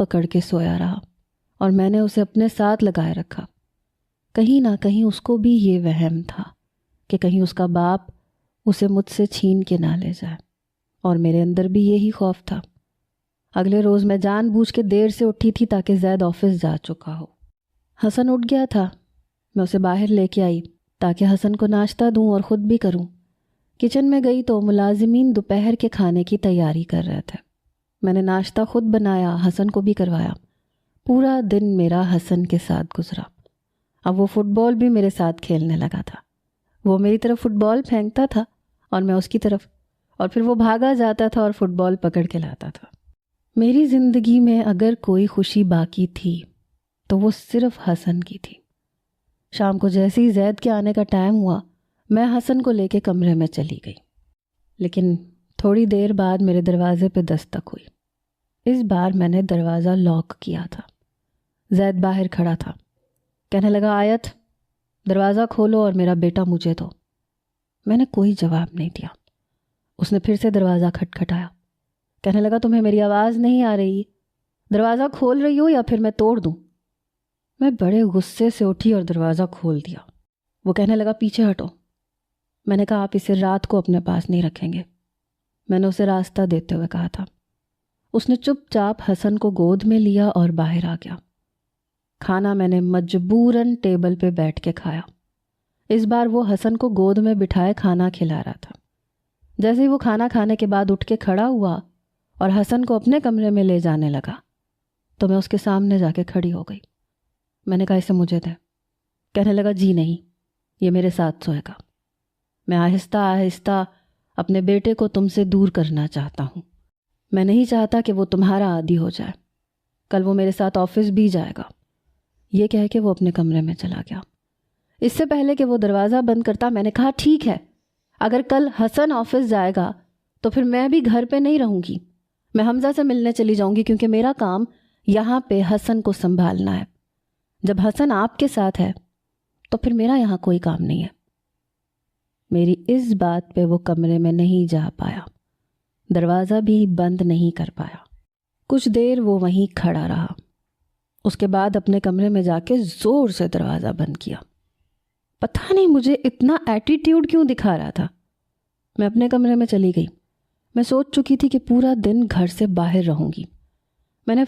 پکڑ کے سویا رہا اور میں نے اسے اپنے ساتھ لگائے رکھا۔ کہیں نہ کہیں اس کو بھی یہ وہم تھا کہ کہیں اس کا باپ اسے مجھ سے چھین کے نہ لے جائے، اور میرے اندر بھی یہی خوف تھا۔ اگلے روز میں جان بوجھ کے دیر سے اٹھی تھی تاکہ زید آفس جا چکا ہو۔ حسن اٹھ گیا تھا، میں اسے باہر لے کے آئی تاکہ حسن کو ناشتہ دوں اور خود بھی کروں۔ کچن میں گئی تو ملازمین دوپہر کے کھانے کی تیاری کر رہے تھے۔ میں نے ناشتہ خود بنایا، حسن کو بھی کروایا۔ پورا دن میرا حسن کے ساتھ گزرا۔ اب وہ فٹ بال بھی میرے ساتھ کھیلنے لگا تھا۔ وہ میری طرف فٹ بال پھینکتا تھا اور میں اس کی طرف، اور پھر وہ بھاگا جاتا تھا اور فٹ بال پکڑ کے لاتا تھا۔ میری زندگی میں اگر کوئی خوشی باقی تھی تو وہ صرف حسن کی تھی۔ شام کو جیسے ہی زید کے آنے کا ٹائم ہوا، میں حسن کو لے کے کمرے میں چلی گئی، لیکن تھوڑی دیر بعد میرے دروازے پہ دستک ہوئی۔ اس بار میں نے دروازہ لاک کیا تھا۔ زید باہر کھڑا تھا، کہنے لگا آیت دروازہ کھولو اور میرا بیٹا مجھے دو۔ میں نے کوئی جواب نہیں دیا۔ اس نے پھر سے دروازہ کھٹکھٹایا، کہنے لگا تمہیں میری آواز نہیں آ رہی؟ دروازہ کھول رہی ہو یا پھر میں توڑ دوں؟ میں بڑے غصے سے اٹھی اور دروازہ کھول دیا۔ وہ کہنے لگا پیچھے ہٹو۔ میں نے کہا آپ اسے رات کو اپنے پاس نہیں رکھیں گے۔ میں نے اسے راستہ دیتے ہوئے کہا تھا۔ اس نے چپ چاپ حسن کو گود میں لیا اور باہر آ گیا۔ کھانا میں نے مجبوراً ٹیبل پہ بیٹھ کے کھایا۔ اس بار وہ حسن کو گود میں بٹھائے کھانا کھلا رہا تھا۔ جیسے ہی وہ کھانا کھانے کے بعد اٹھ کے کھڑا ہوا اور حسن کو اپنے کمرے میں لے جانے لگا تو میں اس کے سامنے جا کے کھڑی ہو گئی۔ میں نے کہا اسے مجھے دے۔ کہنے لگا جی نہیں، یہ میرے ساتھ سوئے گا۔ میں آہستہ آہستہ اپنے بیٹے کو تم سے دور کرنا چاہتا ہوں۔ میں نہیں چاہتا کہ وہ تمہارا عادی ہو جائے۔ کل وہ میرے ساتھ آفس بھی جائے گا۔ یہ کہہ کے وہ اپنے کمرے میں چلا گیا۔ اس سے پہلے کہ وہ دروازہ بند کرتا میں نے کہا ٹھیک ہے، اگر کل حسن آفس جائے گا تو پھر میں بھی گھر پہ نہیں رہوں گی۔ میں حمزہ سے ملنے چلی جاؤں گی کیونکہ میرا کام یہاں پہ حسن کو سنبھالنا ہے۔ جب حسن آپ کے ساتھ ہے تو پھر میرا یہاں کوئی کام نہیں ہے۔ میری اس بات پہ وہ کمرے میں نہیں جا پایا، دروازہ بھی بند نہیں کر پایا۔ کچھ دیر وہ وہیں کھڑا رہا۔ اس کے بعد اپنے کمرے میں جا کے زور سے دروازہ بند کیا۔ پتہ نہیں مجھے اتنا ایٹیٹیوڈ کیوں دکھا رہا تھا۔ میں اپنے کمرے میں چلی گئی۔ میں سوچ چکی تھی کہ پورا دن گھر سے باہر رہوں گی۔ میں نے